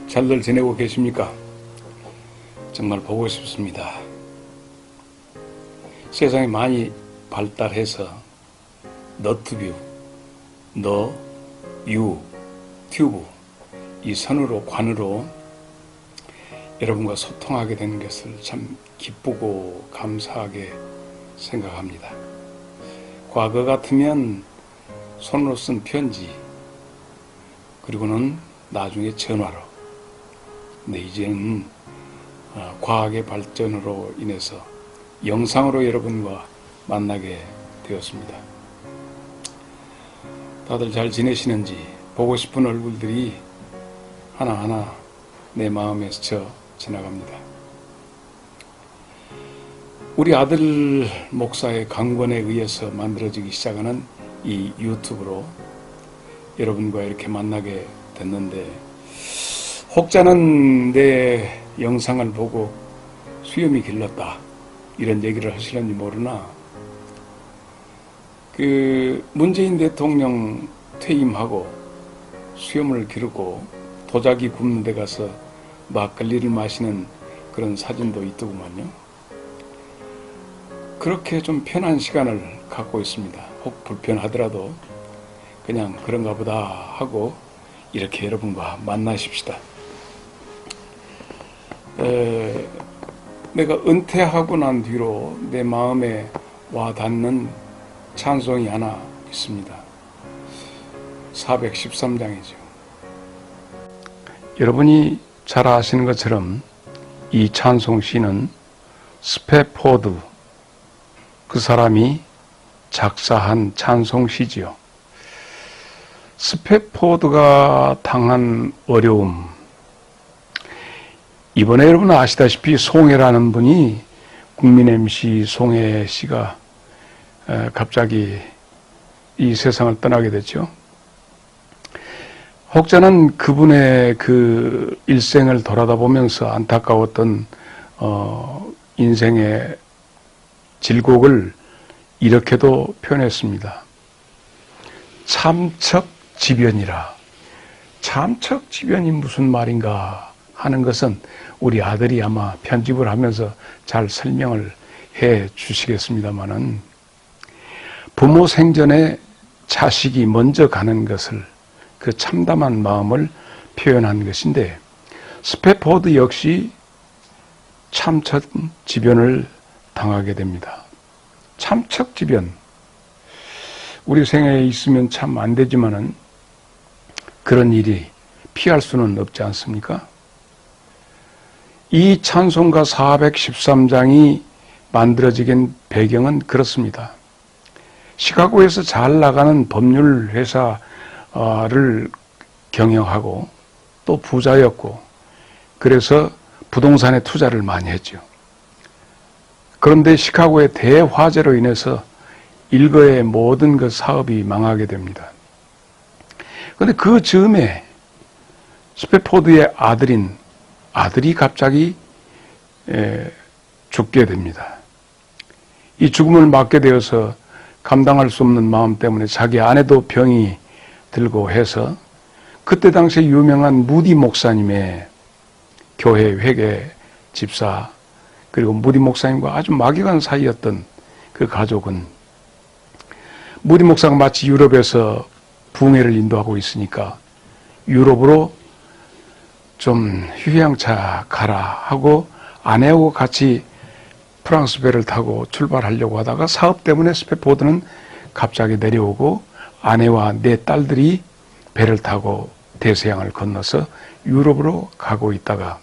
잘들 지내고 계십니까? 정말 보고 싶습니다. 세상이 많이 발달해서 너튜브, 유튜브 이 선으로 관으로 여러분과 소통하게 되는 것을 참 기쁘고 감사하게 생각합니다. 과거 같으면 손으로 쓴 편지, 그리고는 나중에 전화로. 근데 이제는 과학의 발전으로 인해서 영상으로 여러분과 만나게 되었습니다. 다들 잘 지내시는지 보고 싶은 얼굴들이 하나하나 내 마음에 스쳐 지나갑니다. 우리 아들 목사의 강권에 의해서 만들어지기 시작하는 이 유튜브로 여러분과 이렇게 만나게 됐는데, 혹자는 내 영상을 보고 수염이 길렀다 이런 얘기를 하시는지 모르나, 문재인 대통령 퇴임하고 수염을 기르고 도자기 굽는 데 가서 막걸리를 마시는 그런 사진도 있더구만요. 그렇게 좀 편한 시간을 갖고 있습니다. 혹 불편하더라도 그냥 그런가 보다 하고 이렇게 여러분과 만나십시다. 내가 은퇴하고 난 뒤로 내 마음에 와 닿는 찬송이 하나 있습니다. 413장이죠. 여러분이 잘 아시는 것처럼 이 찬송시는 스패포드, 그 사람이 작사한 찬송시지요. 스패포드가 당한 어려움, 이번에 여러분 아시다시피 송해라는 분이, 국민 MC 송해 씨가 갑자기 이 세상을 떠나게 됐죠. 혹자는 그분의 그 일생을 돌아다 보면서 안타까웠던 인생의 질곡을 이렇게도 표현했습니다. 참척지변이라. 참척지변이 무슨 말인가 하는 것은 우리 아들이 아마 편집을 하면서 잘 설명을 해 주시겠습니다마는, 부모 생전에 자식이 먼저 가는 것을, 그 참담한 마음을 표현한 것인데, 스패포드 역시 참척지변을 당하게 됩니다. 참척지변, 우리 생애에 있으면 참 안 되지만은 그런 일이 피할 수는 없지 않습니까? 이 찬송가 413장이 만들어지긴 배경은 그렇습니다. 시카고에서 잘 나가는 법률 회사를 경영하고 또 부자였고, 그래서 부동산에 투자를 많이 했죠. 그런데 시카고의 대화재로 인해서 일거의 모든 그 사업이 망하게 됩니다. 그런데 그 즈음에 스패포드의 아들이 갑자기 죽게 됩니다. 이 죽음을 맞게 되어서 감당할 수 없는 마음 때문에 자기 아내도 병이 들고 해서, 그때 당시에 유명한 무디 목사님의 교회 회계 집사, 그리고 무디 목사님과 아주 막연한 사이였던 그 가족은, 무디 목사가 마치 유럽에서 부흥회를 인도하고 있으니까 유럽으로 좀 휴양차 가라 하고 아내하고 같이 프랑스 배를 타고 출발하려고 하다가 사업 때문에 스패포드는 갑자기 내려오고, 아내와 네 딸들이 배를 타고 대서양을 건너서 유럽으로 가고 있다가,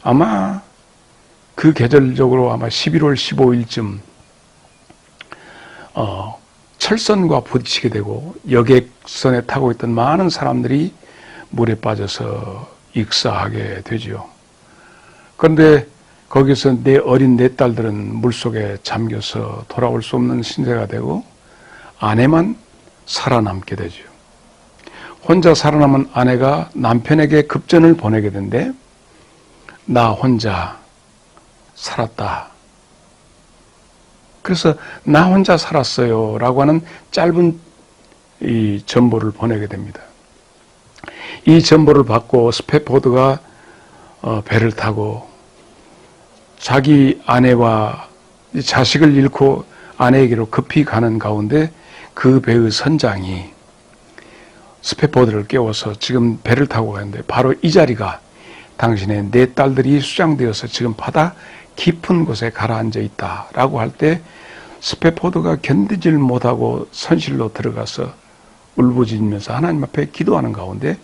아마 그 계절적으로 아마 11월 15일쯤 철선과 부딪히게 되고, 여객선에 타고 있던 많은 사람들이 물에 빠져서 익사하게 되죠. 그런데 거기서 어린 네 딸들은 물속에 잠겨서 돌아올 수 없는 신세가 되고, 아내만 살아남게 되죠. 혼자 살아남은 아내가 남편에게 급전을 보내게 되는데, 나 혼자 살았다. 그래서 나 혼자 살았어요 라고 하는 짧은 이 전보를 보내게 됩니다. 이 전보를 받고 스패포드가 배를 타고 자기 아내와 자식을 잃고 아내에게로 급히 가는 가운데 그 배의 선장이 스패포드를 깨워서 지금 배를 타고 가는데 바로 이 자리가 당신의 네 딸들이 수장되어서 지금 바다 깊은 곳에 가라앉아 있다라고 할 때 스패포드가 견디질 못하고 선실로 들어가서 울부짖으면서 하나님 앞에 기도하는 가운데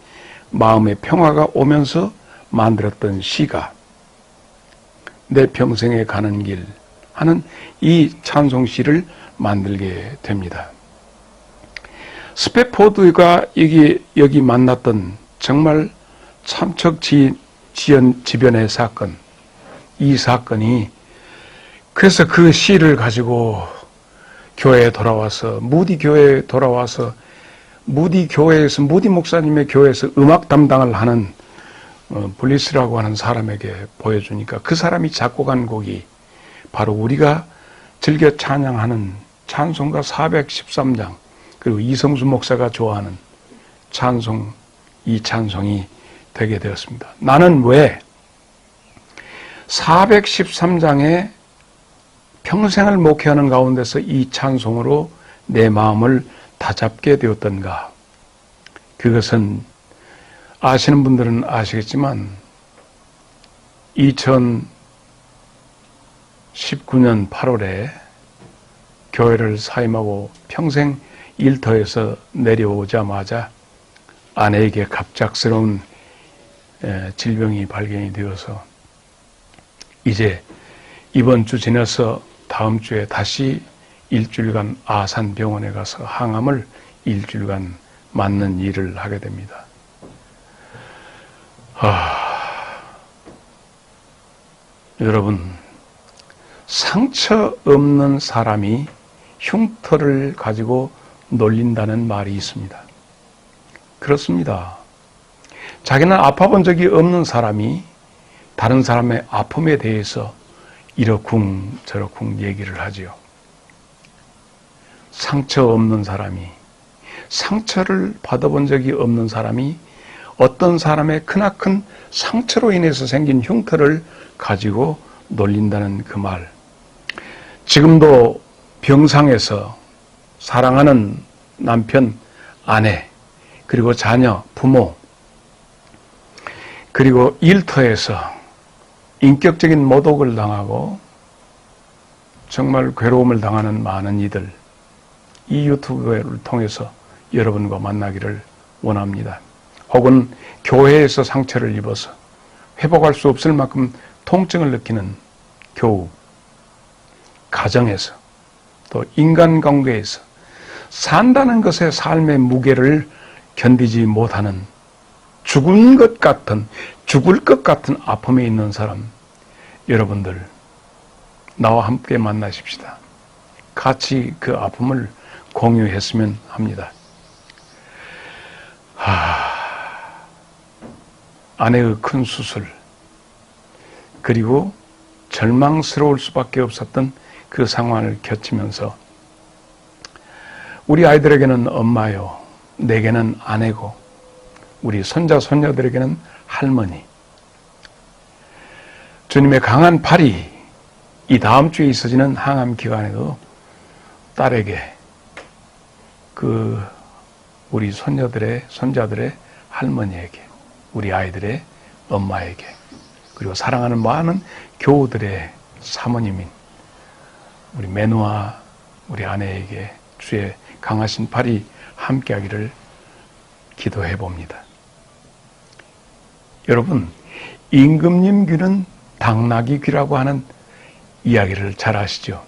마음의 평화가 오면서 만들었던 시가 내 평생에 가는 길 하는 이 찬송시를 만들게 됩니다. 스패포드가 여기 만났던 정말 참척지변의 사건, 이 사건이 그래서 그 시를 가지고 교회에 돌아와서 무디 교회에 돌아와서 무디 목사님의 교회에서 음악 담당을 하는 블리스라고 하는 사람에게 보여주니까 그 사람이 작곡한 곡이 바로 우리가 즐겨 찬양하는 찬송가 413장 그리고 이성수 목사가 좋아하는 찬송, 이 찬송이 되게 되었습니다. 나는 왜 413장에 평생을 목회하는 가운데서 이 찬송으로 내 마음을 다잡게 되었던가? 그것은 아시는 분들은 아시겠지만 2019년 8월에 교회를 사임하고 평생 일터에서 내려오자마자 아내에게 갑작스러운 질병이 발견이 되어서 이제 이번 주 지나서 다음 주에 다시 일주일간 아산병원에 가서 항암을 일주일간 맞는 일을 하게 됩니다. 여러분, 상처 없는 사람이 흉터를 가지고 놀린다는 말이 있습니다. 그렇습니다. 자기는 아파본 적이 없는 사람이 다른 사람의 아픔에 대해서 이러쿵 저러쿵 얘기를 하지요. 상처 없는 사람이, 상처를 받아본 적이 없는 사람이 어떤 사람의 크나큰 상처로 인해서 생긴 흉터를 가지고 놀린다는 그 말. 지금도 병상에서 사랑하는 남편, 아내, 그리고 자녀, 부모, 그리고 일터에서 인격적인 모독을 당하고 정말 괴로움을 당하는 많은 이들, 이 유튜브를 통해서 여러분과 만나기를 원합니다. 혹은 교회에서 상처를 입어서 회복할 수 없을 만큼 통증을 느끼는 교우, 가정에서 또 인간관계에서 산다는 것의 삶의 무게를 견디지 못하는 죽을 것 같은 아픔에 있는 사람, 여러분들 나와 함께 만나십시다. 같이 그 아픔을 공유했으면 합니다. 아내의 큰 수술, 그리고 절망스러울 수밖에 없었던 그 상황을 겪으면서 우리 아이들에게는 엄마요, 내게는 아내고 우리 손자, 손녀들에게는 할머니. 주님의 강한 팔이 이 다음 주에 있어지는 항암 기간에도 딸에게 우리 손녀들의, 손자들의 할머니에게, 우리 아이들의 엄마에게, 그리고 사랑하는 많은 교우들의 사모님인 우리 매누아, 우리 아내에게 주의 강하신 팔이 함께하기를 기도해 봅니다. 여러분, 임금님 귀는 당나귀 귀라고 하는 이야기를 잘 아시죠?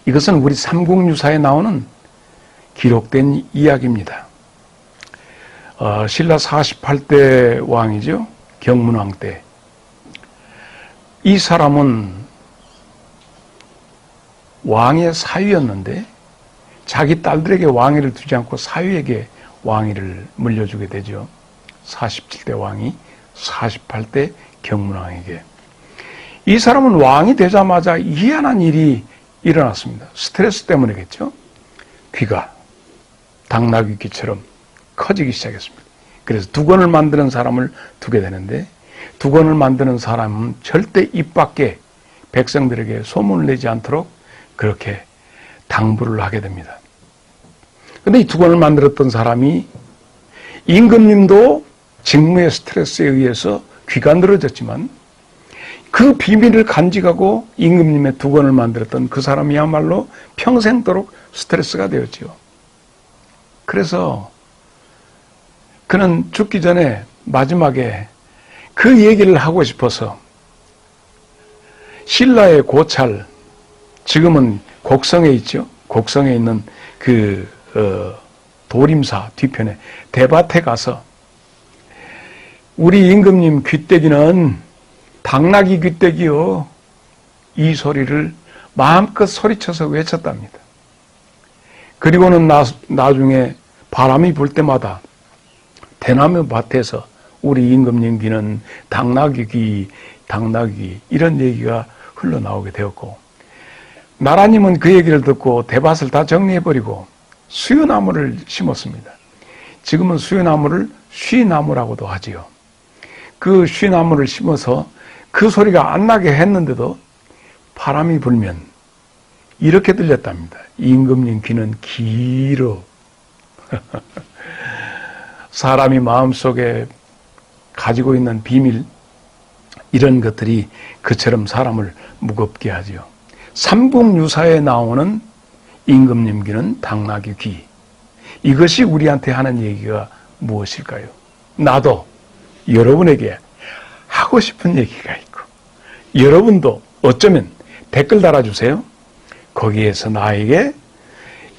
이것은 우리 삼국유사에 나오는 기록된 이야기입니다. 신라 48대 왕이죠. 경문왕 때. 이 사람은 왕의 사위였는데 자기 딸들에게 왕위를 두지 않고 사위에게 왕위를 물려주게 되죠. 47대 왕이 48대 경문왕에게. 이 사람은 왕이 되자마자 희한한 일이 일어났습니다. 스트레스 때문이겠죠. 귀가 당나귀 귀처럼 커지기 시작했습니다. 그래서 두건을 만드는 사람을 두게 되는데, 두건을 만드는 사람은 절대 입 밖에 백성들에게 소문을 내지 않도록 그렇게 당부를 하게 됩니다. 근데 이 두건을 만들었던 사람이 임금님도 직무의 스트레스에 의해서 귀가 늘어졌지만 그 비밀을 간직하고 임금님의 두건을 만들었던 그 사람이야말로 평생도록 스트레스가 되었지요. 그래서 그는 죽기 전에 마지막에 그 얘기를 하고 싶어서 신라의 고찰, 지금은 곡성에 있죠. 곡성에 있는 그 도림사 뒤편에 대밭에 가서 우리 임금님 귀때기는 당나귀 귀때기요, 이 소리를 마음껏 소리쳐서 외쳤답니다. 그리고는 나중에 바람이 불 때마다 대나무 밭에서 우리 임금님 귀는 당나귀 귀, 당나귀, 이런 얘기가 흘러나오게 되었고, 나라님은 그 얘기를 듣고 대밭을 다 정리해버리고 수유나무를 심었습니다. 지금은 수유나무를 쉬나무라고도 하지요. 그 쉬나무를 심어서 그 소리가 안 나게 했는데도 바람이 불면 이렇게 들렸답니다. 임금님 귀는 길어. 사람이 마음속에 가지고 있는 비밀, 이런 것들이 그처럼 사람을 무겁게 하지요. 삼국유사에 나오는 임금님 귀는 당나귀 귀. 이것이 우리한테 하는 얘기가 무엇일까요? 나도 여러분에게 하고 싶은 얘기가 있고, 여러분도 어쩌면 댓글 달아주세요. 거기에서 나에게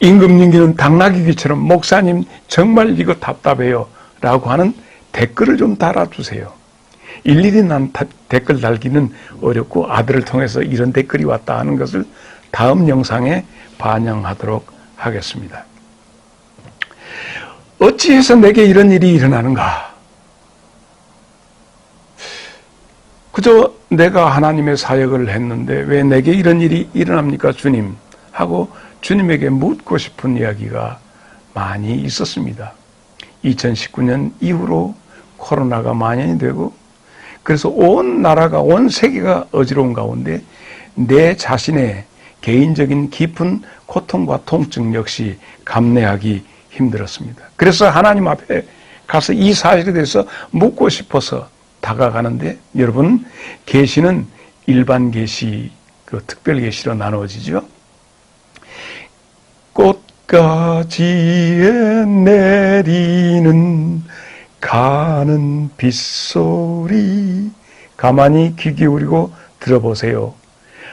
임금님 귀는 당나귀 귀처럼 목사님 정말 이거 답답해요 라고 하는 댓글을 좀 달아주세요. 일일이 난 댓글 달기는 어렵고 아들을 통해서 이런 댓글이 왔다 하는 것을 다음 영상에 반영하도록 하겠습니다. 어찌해서 내게 이런 일이 일어나는가? 그저 내가 하나님의 사역을 했는데 왜 내게 이런 일이 일어납니까, 주님? 하고 주님에게 묻고 싶은 이야기가 많이 있었습니다. 2019년 이후로 코로나가 만연이 되고, 그래서 온 나라가, 온 세계가 어지러운 가운데 내 자신의 개인적인 깊은 고통과 통증 역시 감내하기 힘들었습니다. 그래서 하나님 앞에 가서 이 사실에 대해서 묻고 싶어서 다가가는데, 여러분, 계시는 일반 계시, 그 특별 계시로 나누어지죠. 꽃가지에 내리는 가는 빗소리, 가만히 귀 기울이고 들어보세요.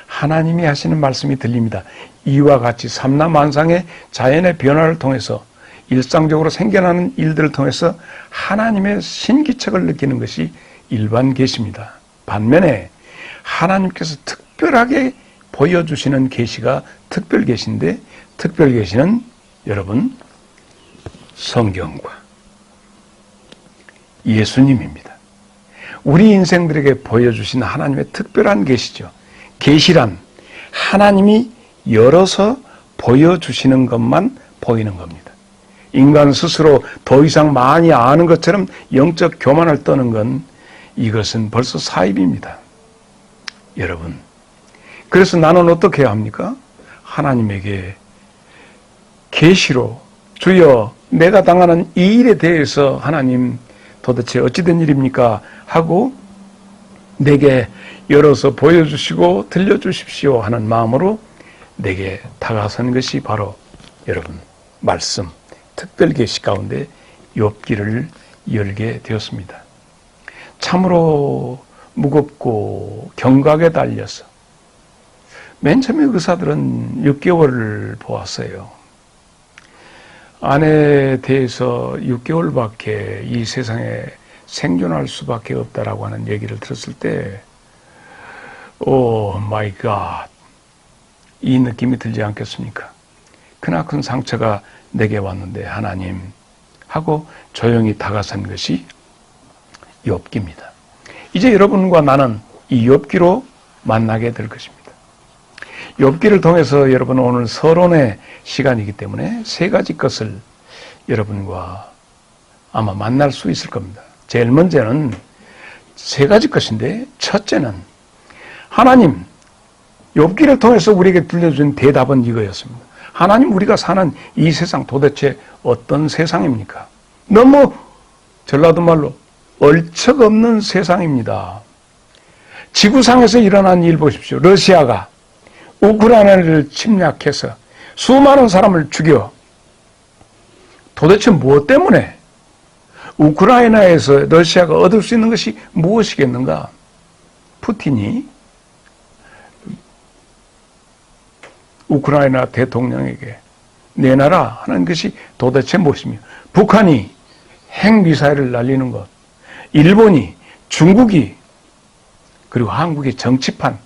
하나님이 하시는 말씀이 들립니다. 이와 같이 삼라만상의 자연의 변화를 통해서, 일상적으로 생겨나는 일들을 통해서 하나님의 신기책을 느끼는 것이 일반 계시입니다. 반면에 하나님께서 특별하게 보여주시는 계시가 특별 계시인데, 특별 계시는 여러분 성경과 예수님입니다. 우리 인생들에게 보여주신 하나님의 특별한 계시죠. 계시란 하나님이 열어서 보여주시는 것만 보이는 겁니다. 인간 스스로 더 이상 많이 아는 것처럼 영적 교만을 떠는 건, 이것은 벌써 사입입니다. 여러분, 그래서 나는 어떻게 해야 합니까? 하나님에게 계시로, 주여 내가 당하는 이 일에 대해서 하나님 도대체 어찌된 일입니까? 하고 내게 열어서 보여주시고 들려주십시오 하는 마음으로 내게 다가선 것이 바로 여러분 말씀, 특별 계시 가운데 욥기를 열게 되었습니다. 참으로 무겁고 경각에 달려서 맨 처음에 의사들은 6개월을 보았어요. 아내에 대해서 6개월밖에 이 세상에 생존할 수밖에 없다라고 하는 얘기를 들었을 때, 오 마이 갓, 이 느낌이 들지 않겠습니까? 크나큰 상처가 내게 왔는데 하나님 하고 조용히 다가선 것이 욥기입니다. 이제 여러분과 나는 이 욥기로 만나게 될 것입니다. 욥기를 통해서 여러분, 오늘 서론의 시간이기 때문에 세 가지 것을 여러분과 아마 만날 수 있을 겁니다. 제일 먼저는 세 가지 것인데, 첫째는 하나님, 욥기를 통해서 우리에게 들려준 대답은 이거였습니다. 하나님, 우리가 사는 이 세상 도대체 어떤 세상입니까? 너무 전라도 말로 얼척없는 세상입니다. 지구상에서 일어난 일 보십시오. 러시아가 우크라이나를 침략해서 수많은 사람을 죽여 도대체 무엇 때문에 우크라이나에서 러시아가 얻을 수 있는 것이 무엇이겠는가? 푸틴이 우크라이나 대통령에게 내놔라 하는 것이 도대체 무엇이며, 북한이 핵미사일을 날리는 것, 일본이, 중국이, 그리고 한국의 정치판,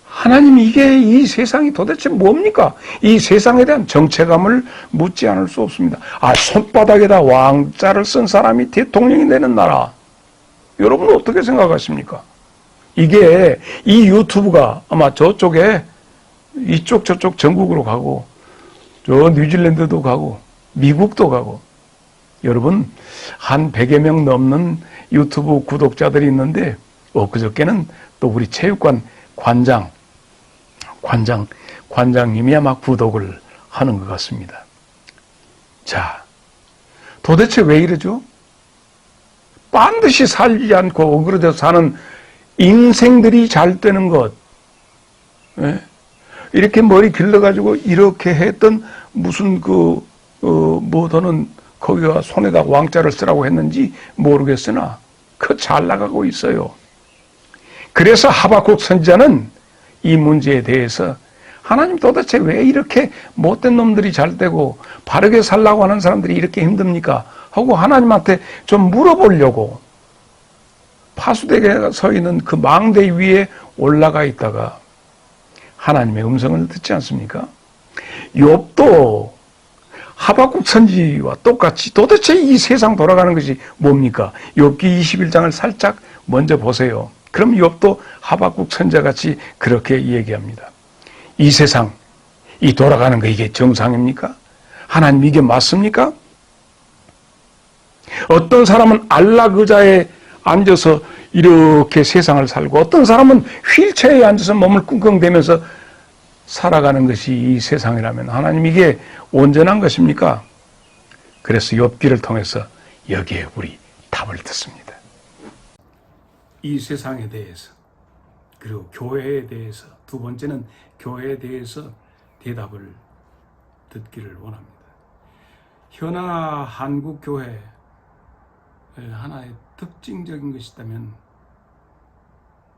하나님, 이게 이 세상이 도대체 뭡니까? 이 세상에 대한 정체감을 묻지 않을 수 없습니다. 손바닥에다 왕자를 쓴 사람이 대통령이 되는 나라. 여러분 어떻게 생각하십니까? 이게 이 유튜브가 아마 저쪽에 이쪽 저쪽 전국으로 가고, 저 뉴질랜드도 가고, 미국도 가고, 여러분 한 100여 명 넘는 유튜브 구독자들이 있는데, 엊그저께는 또 우리 체육관 관장님이 아마 구독을 하는 것 같습니다. 자, 도대체 왜 이러죠? 반드시 살지 않고 어그러져 사는 인생들이 잘 되는 것, 예? 이렇게 머리 길러가지고 이렇게 했던 무슨 더는 거기가 손에다 왕자를 쓰라고 했는지 모르겠으나 잘 나가고 있어요. 그래서 하박국 선지자는 이 문제에 대해서 하나님, 도대체 왜 이렇게 못된 놈들이 잘 되고 바르게 살라고 하는 사람들이 이렇게 힘듭니까? 하고 하나님한테 좀 물어보려고 파수대에 서 있는 그 망대 위에 올라가 있다가 하나님의 음성을 듣지 않습니까? 욥도 하박국 선지와 똑같이 도대체 이 세상 돌아가는 것이 뭡니까? 욥기 21장을 살짝 먼저 보세요. 그럼 욥도 하박국 선지자같이 그렇게 얘기합니다. 이 세상, 이 돌아가는 거 이게 정상입니까? 하나님, 이게 맞습니까? 어떤 사람은 안락 의자에 앉아서 이렇게 세상을 살고, 어떤 사람은 휠체어에 앉아서 몸을 끙끙대면서 살아가는 것이 이 세상이라면 하나님, 이게 온전한 것입니까? 그래서 욥기를 통해서 여기에 우리 답을 듣습니다. 이 세상에 대해서, 그리고 교회에 대해서, 두 번째는 교회에 대해서 대답을 듣기를 원합니다. 현아 한국교회 하나의 특징적인 것이 있다면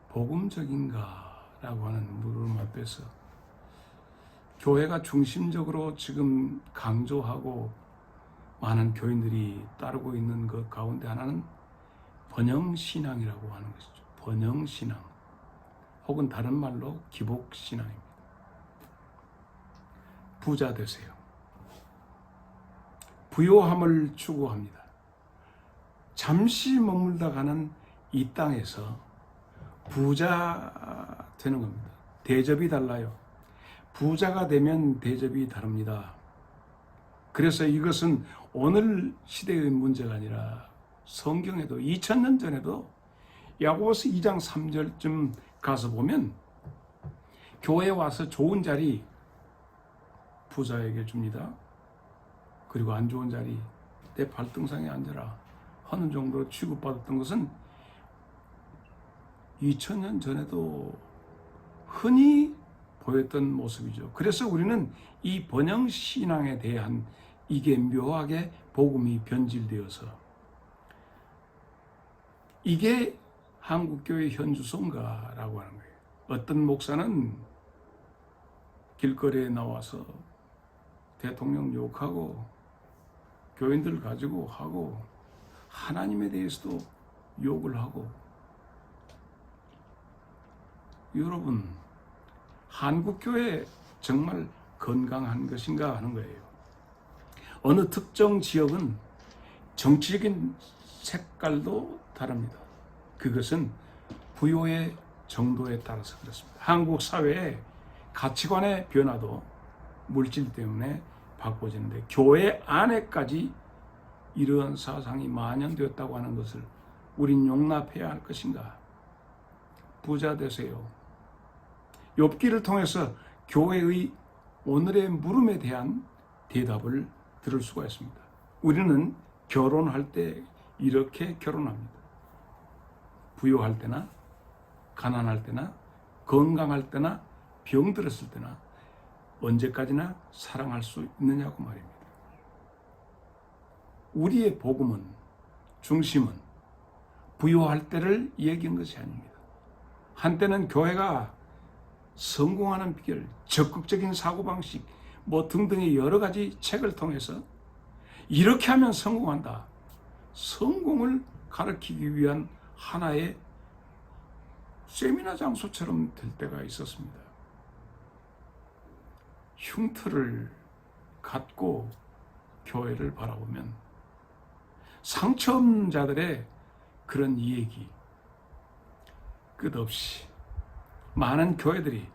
복음적인가라고 하는 물음 앞에서 교회가 중심적으로 지금 강조하고 많은 교인들이 따르고 있는 것 가운데 하나는 번영신앙이라고 하는 것이죠. 번영신앙, 혹은 다른 말로 기복신앙입니다. 부자 되세요. 부요함을 추구합니다. 잠시 머물다 가는 이 땅에서 부자 되는 겁니다. 대접이 달라요. 부자가 되면 대접이 다릅니다. 그래서 이것은 오늘 시대의 문제가 아니라 성경에도 2000년 전에도 야고보서 2장 3절쯤 가서 보면 교회에 와서 좋은 자리 부자에게 줍니다. 그리고 안 좋은 자리 내 발등상에 앉아라 하는 정도로 취급받았던 것은 2000년 전에도 흔히 보였던 모습이죠. 그래서 우리는 이 번영신앙에 대한 이게 묘하게 복음이 변질되어서 이게 한국교회 현주소인가라고 하는 거예요. 어떤 목사는 길거리에 나와서 대통령 욕하고 교인들 가지고 하고 하나님에 대해서도 욕을 하고, 여러분 한국교회 정말 건강한 것인가 하는 거예요. 어느 특정 지역은 정치적인 색깔도 다릅니다. 그것은 부요의 정도에 따라서 그렇습니다. 한국 사회의 가치관의 변화도 물질 때문에 바꿔지는데 교회 안에까지 이러한 사상이 만연되었다고 하는 것을 우린 용납해야 할 것인가? 부자 되세요. 욥기를 통해서 교회의 오늘의 물음에 대한 대답을 들을 수가 있습니다. 우리는 결혼할 때 이렇게 결혼합니다. 부유할 때나 가난할 때나 건강할 때나 병들었을 때나 언제까지나 사랑할 수 있느냐고 말입니다. 우리의 복음은, 중심은 부유할 때를 얘기한 것이 아닙니다. 한때는 교회가 성공하는 비결, 적극적인 사고방식 등등의 여러 가지 책을 통해서 이렇게 하면 성공한다. 성공을 가르치기 위한 하나의 세미나 장소처럼 될 때가 있었습니다. 흉터를 갖고 교회를 바라보면 상처 없는 자들의 그런 이야기 끝없이 많은 교회들이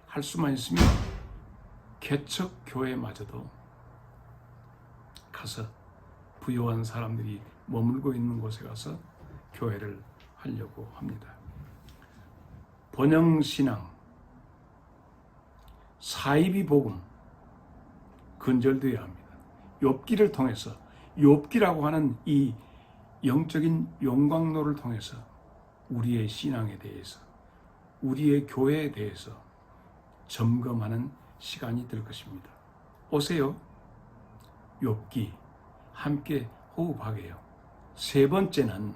할 수만 있으면 개척 교회마저도 가서 부유한 사람들이 머물고 있는 곳에 가서 교회를 하려고 합니다. 번영신앙, 사이비 복음 근절되어야 합니다. 욥기를 통해서, 욥기라고 하는 이 영적인 용광로를 통해서 우리의 신앙에 대해서, 우리의 교회에 대해서 점검하는 시간이 될 것입니다. 오세요. 욥기 함께 호흡하게요. 세 번째는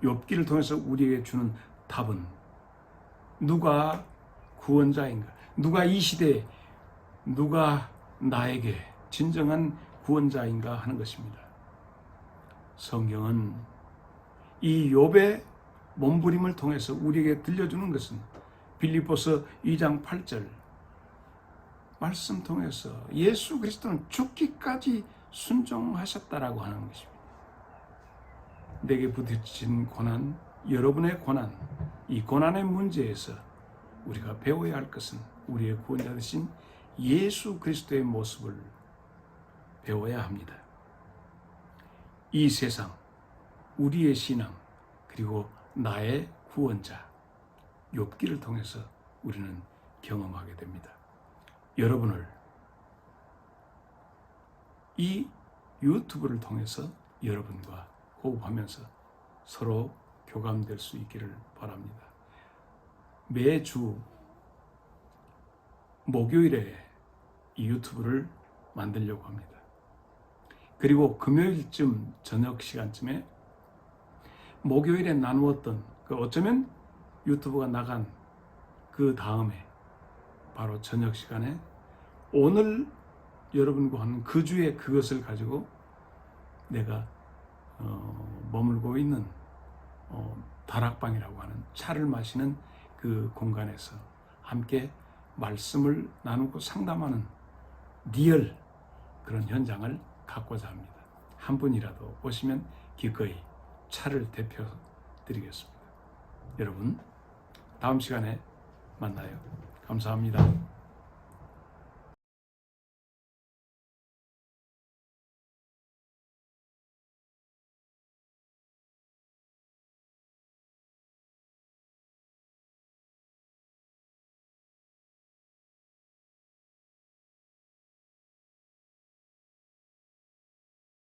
욥기를 통해서 우리에게 주는 답은 누가 구원자인가? 누가 이 시대에 누가 나에게 진정한 구원자인가 하는 것입니다. 성경은 이 욥의 몸부림을 통해서 우리에게 들려주는 것은 빌립보서 2장 8절 말씀 통해서 예수 그리스도는 죽기까지 순종하셨다라고 하는 것입니다. 내게 부딪힌 고난, 여러분의 고난, 이 고난의 문제에서 우리가 배워야 할 것은 우리의 구원자 되신 예수 그리스도의 모습을 배워야 합니다. 이 세상, 우리의 신앙, 그리고 나의 구원자, 욥기를 통해서 우리는 경험하게 됩니다. 여러분을 이 유튜브를 통해서 여러분과 호흡하면서 서로 교감될 수 있기를 바랍니다. 매주 목요일에 이 유튜브를 만들려고 합니다. 그리고 금요일쯤 저녁 시간쯤에 목요일에 나누었던 어쩌면 유튜브가 나간 그 다음에 바로 저녁 시간에 오늘 여러분과 하는 그 주에 그것을 가지고 내가 머물고 있는 다락방이라고 하는 차를 마시는 그 공간에서 함께 말씀을 나누고 상담하는 리얼 그런 현장을 갖고자 합니다. 한 분이라도 오시면 기꺼이 차를 대표 드리겠습니다. 여러분, 다음 시간에 만나요. 감사합니다.